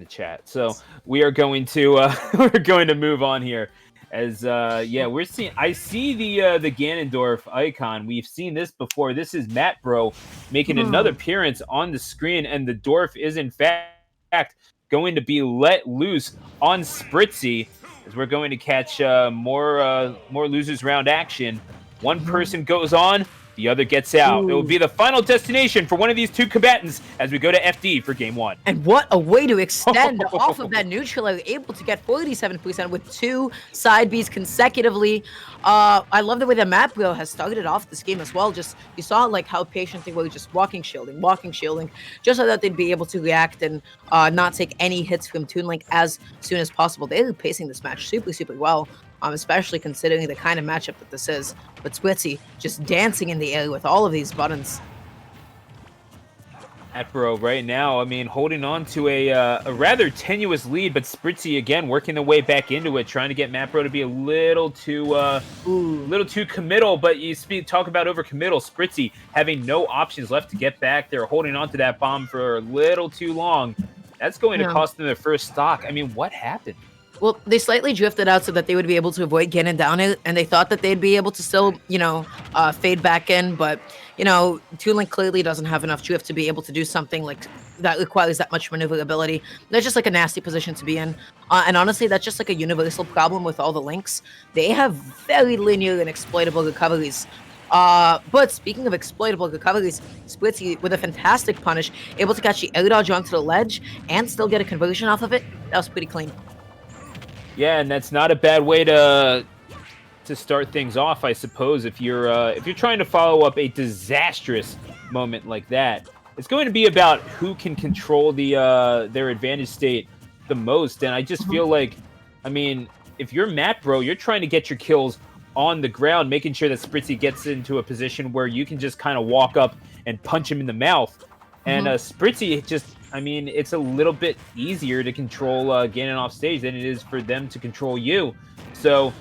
the chat. So we are going to we're going to move on here. As we're seeing. I see the Ganondorf icon. We've seen this before. This is Mattbro making another appearance on the screen, and the dwarf is in fact going to be let loose on Spritzy, as we're going to catch more losers round action. One person goes on, the other gets out. It will be the final destination for one of these two combatants as we go to FD for game one. And what a way to extend off of that neutral. Able to get 47% with 2 side Bs consecutively. I love the way that Mattbro has started off this game as well. Just you saw like how patient they were, just walking, shielding, just so that they'd be able to react and not take any hits from Toon Link as soon as possible. They're pacing this match super well. Especially considering the kind of matchup that this is. But Spritzy just dancing in the air with all of these buttons. Mattbro right now, I mean, holding on to a rather tenuous lead, but Spritzy again working their way back into it, trying to get Mattbro to be a little too committal. But you talk about overcommittal. Spritzy having no options left to get back there, holding on to that bomb for a little too long. That's going to cost them their first stock. I mean, what happened? Well, they slightly drifted out so that they would be able to avoid getting down it, and they thought that they'd be able to still, fade back in, but, Toon Link clearly doesn't have enough drift to be able to do something like that requires that much maneuverability. That's just like a nasty position to be in, and honestly, that's just like a universal problem with all the Links. They have very linear and exploitable recoveries. But speaking of exploitable recoveries, Spritzy with a fantastic punish, able to catch the air dodge onto the ledge and still get a conversion off of it. That was pretty clean. Yeah, and that's not a bad way to start things off, I suppose. If you're trying to follow up a disastrous moment like that, it's going to be about who can control their advantage state the most. And I just feel like, I mean, if you're Mattbro, you're trying to get your kills on the ground, making sure that Spritzy gets into a position where you can just kind of walk up and punch him in the mouth. And Spritzy just, I mean, it's a little bit easier to control Ganon off stage than it is for them to control you. So,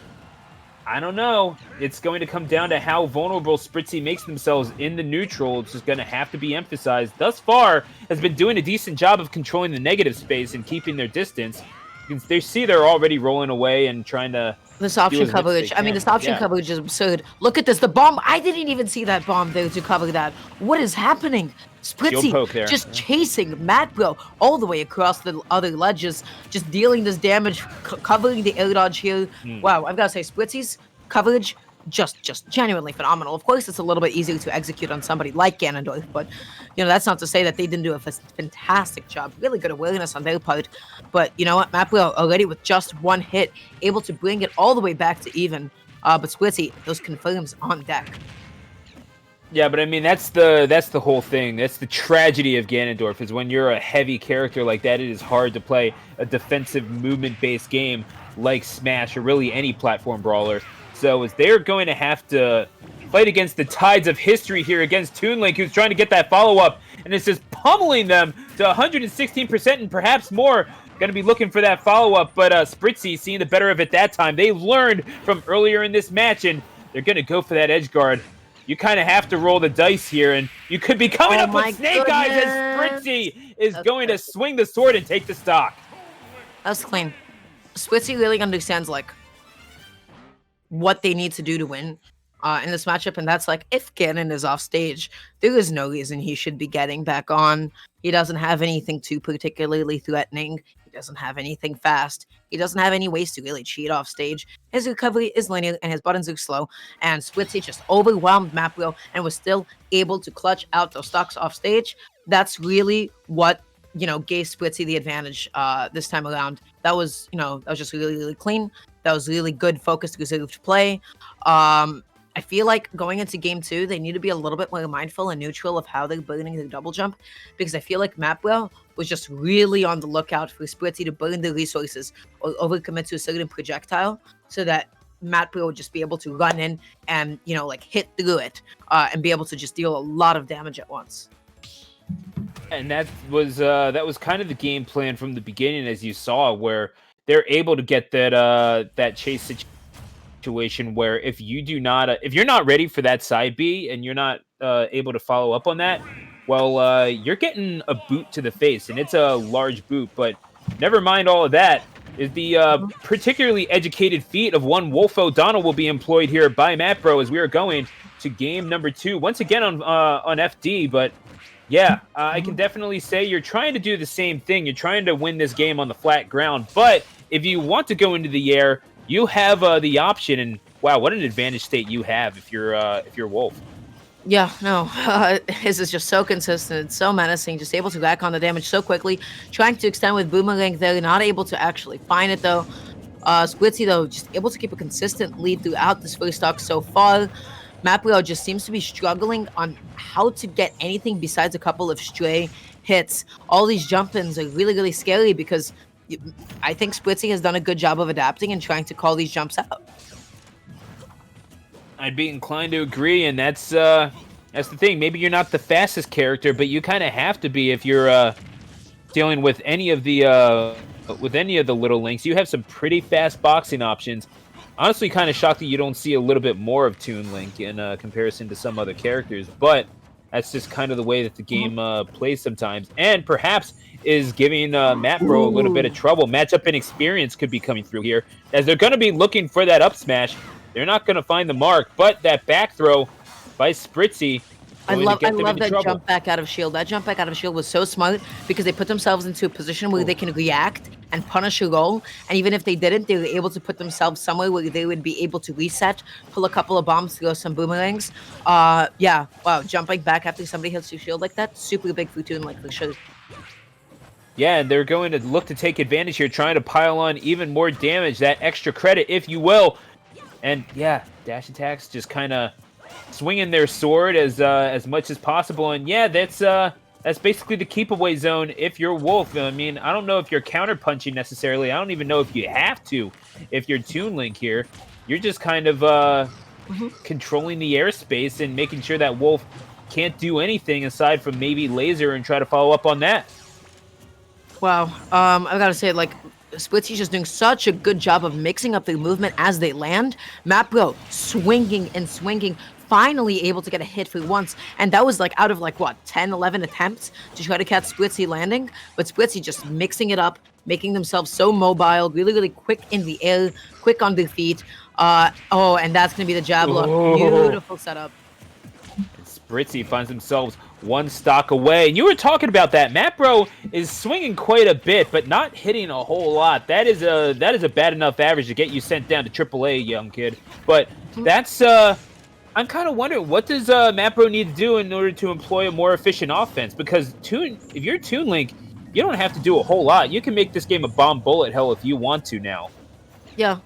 I don't know. It's going to come down to how vulnerable Spritzy makes themselves in the neutral. It's just going to have to be emphasized. Thus far, has been doing a decent job of controlling the negative space and keeping their distance. They see they're already rolling away and trying to... This option coverage. I mean, this option coverage is absurd. Look at this. The bomb. I didn't even see that bomb there to cover that. What is happening? Spritzy just chasing Mattbro all the way across the other ledges, just dealing this damage, covering the air dodge here. Wow, I've got to say, Spritzy's coverage, just genuinely phenomenal. Of course, it's a little bit easier to execute on somebody like Ganondorf, but, that's not to say that they didn't do a fantastic job. Really good awareness on their part. But, you know what? Mattbro already with just one hit, able to bring it all the way back to even. But Spritzy, those confirms on deck. Yeah, but I mean, that's the whole thing. That's the tragedy of Ganondorf, is when you're a heavy character like that, it is hard to play a defensive movement-based game like Smash or really any platform brawler. So as they're going to have to fight against the tides of history here against Toon Link, who's trying to get that follow-up, and it's just pummeling them to 116% and perhaps more. Going to be looking for that follow-up, but Spritzy seeing the better of it that time. They learned from earlier in this match, and they're going to go for that edge guard. You kind of have to roll the dice here, and you could be coming up with Snake Eyes as Spritzy is going to swing the sword and take the stock. That's clean. Spritzy really understands, like, what they need to do to win in this matchup, and that's, like, if Ganon is off stage, there is no reason he should be getting back on. He doesn't have anything too particularly threatening. He doesn't have anything fast. He doesn't have any ways to really cheat off stage. His recovery is linear and his buttons are slow, and Spritzy just overwhelmed Mattbro and was still able to clutch out those stocks off stage. That's really what, gave Spritzy the advantage this time around. That was just really, really clean. That was really good focused, reserved play. I feel like going into game 2, they need to be a little bit more mindful and neutral of how they're burning their double jump, because I feel like Mattbro was just really on the lookout for Spritzy to burn the resources or overcommit to a certain projectile so that Mattbro would just be able to run in and, hit through it and be able to just deal a lot of damage at once. And that was kind of the game plan from the beginning, as you saw, where they're able to get that chase situation where if you're not ready for that side B and you're not able to follow up on that, well, you're getting a boot to the face, and it's a large boot, but never mind all of that, is the particularly educated feat of one Wolf O'Donnell will be employed here by Mattbro as we are going to game number 2. Once again on FD, but yeah, I can definitely say you're trying to do the same thing. You're trying to win this game on the flat ground, but if you want to go into the air, you have the option. And wow, what an advantage state you have if you're Wolf. Yeah, no, his is just so consistent, so menacing, just able to back on the damage so quickly, trying to extend with Boomerang there, not able to actually find it though. Spritzy though, just able to keep a consistent lead throughout this first stock so far. Mattbro just seems to be struggling on how to get anything besides a couple of stray hits. All these jump-ins are really, really scary because I think Spritzy has done a good job of adapting and trying to call these jumps out. I'd be inclined to agree, and that's the thing. Maybe you're not the fastest character, but you kind of have to be if you're dealing with any of the little links. You have some pretty fast boxing options. Honestly, kind of shocked that you don't see a little bit more of Toon Link in comparison to some other characters, but that's just kind of the way that the game plays sometimes, and perhaps is giving Mattbro a little bit of trouble. Matchup inexperience could be coming through here, as they're going to be looking for that up smash. They're not going to find the mark, but that back throw by Spritzy. I love that jump back out of shield. That jump back out of shield was so smart because they put themselves into a position where they can react and punish a roll. And even if they didn't, they were able to put themselves somewhere where they would be able to reset, pull a couple of bombs, throw some boomerangs. Yeah, wow, jumping back after somebody hits your shield like that, super big for Toon Link for sure. Yeah, and they're going to look to take advantage here, trying to pile on even more damage, that extra credit, if you will. And yeah, dash attacks just kind of swinging their sword as much as possible. And yeah, that's basically the keep away zone if you're Wolf. I mean, I don't know if you're counter punching necessarily. I don't even know if you have to if you're Toon Link here. You're just kind of controlling the airspace and making sure that Wolf can't do anything aside from maybe laser and try to follow up on that. Wow, I gotta say, like, Spritzy's just doing such a good job of mixing up the movement as they land. Mattbro swinging and swinging, finally able to get a hit for once. And that was like out of like, what, 10, 11 attempts to try to catch Spritzy landing. But Spritzy just mixing it up, making themselves so mobile, really, really quick in the air, quick on their feet. Oh, and that's going to be the jab lock. Beautiful setup. Spritzy finds themselves one stock away. And you were talking about that. Mattbro is swinging quite a bit, but not hitting a whole lot. That is a bad enough average to get you sent down to AAA, young kid. But that's I'm kind of wondering, what does Mattbro need to do in order to employ a more efficient offense? Because if you're Toon Link, you don't have to do a whole lot. You can make this game a bomb bullet hell if you want to now. Yeah.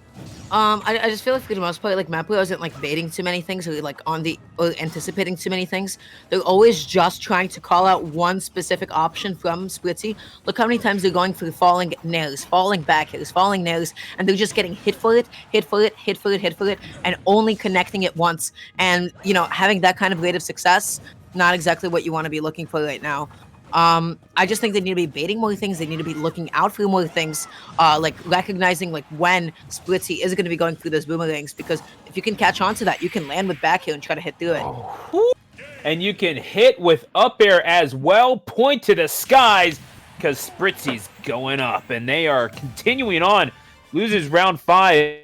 I just feel like for the most part, like Mattbro isn't like baiting too many things or like or anticipating too many things. They're always just trying to call out one specific option from Spritzy. Look how many times they're going for falling nails, falling back hitters, falling nails, and they're just getting hit for it, hit for it, hit for it, hit for it, and only connecting it once. And you know, having that kind of rate of success, not exactly what you want to be looking for right now. I just think they need to be baiting more things. They need to be looking out for more things, like recognizing like when Spritzy is going to be going through those boomerangs, because if you can catch on to that, you can land with back here and try to hit through it. And you can hit with up air as well. Point to the skies, because Spritzy's going up, and they are continuing on. Loses round 5,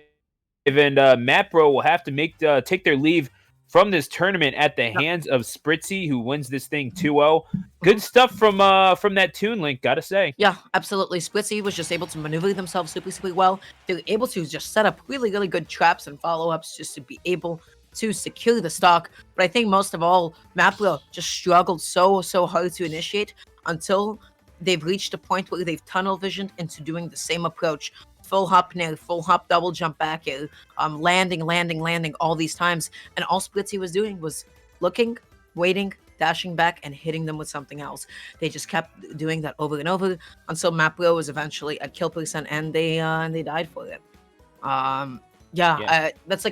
and Mattbro will have to take their leave from this tournament at the hands of Spritzy, who wins this thing 2-0. Good stuff from that Toon Link, gotta say. Yeah, absolutely. Spritzy was just able to maneuver themselves super, super well. They were able to just set up really, really good traps and follow-ups just to be able to secure the stock. But I think most of all, Mattbro just struggled so hard to initiate until they've reached a point where they've tunnel visioned into doing the same approach. Full hop nair, full hop double jump back air, landing all these times. And all Spritzy was doing was looking, waiting, dashing back, and hitting them with something else. They just kept doing that over and over until Mattbro was eventually at kill percent, and they died for it. That's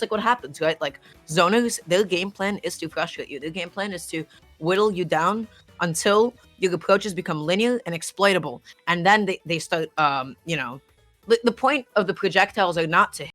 like what happens, right? Like zoners, their game plan is to frustrate you. Their game plan is to whittle you down until your approaches become linear and exploitable, and then they start, the point of the projectiles are not to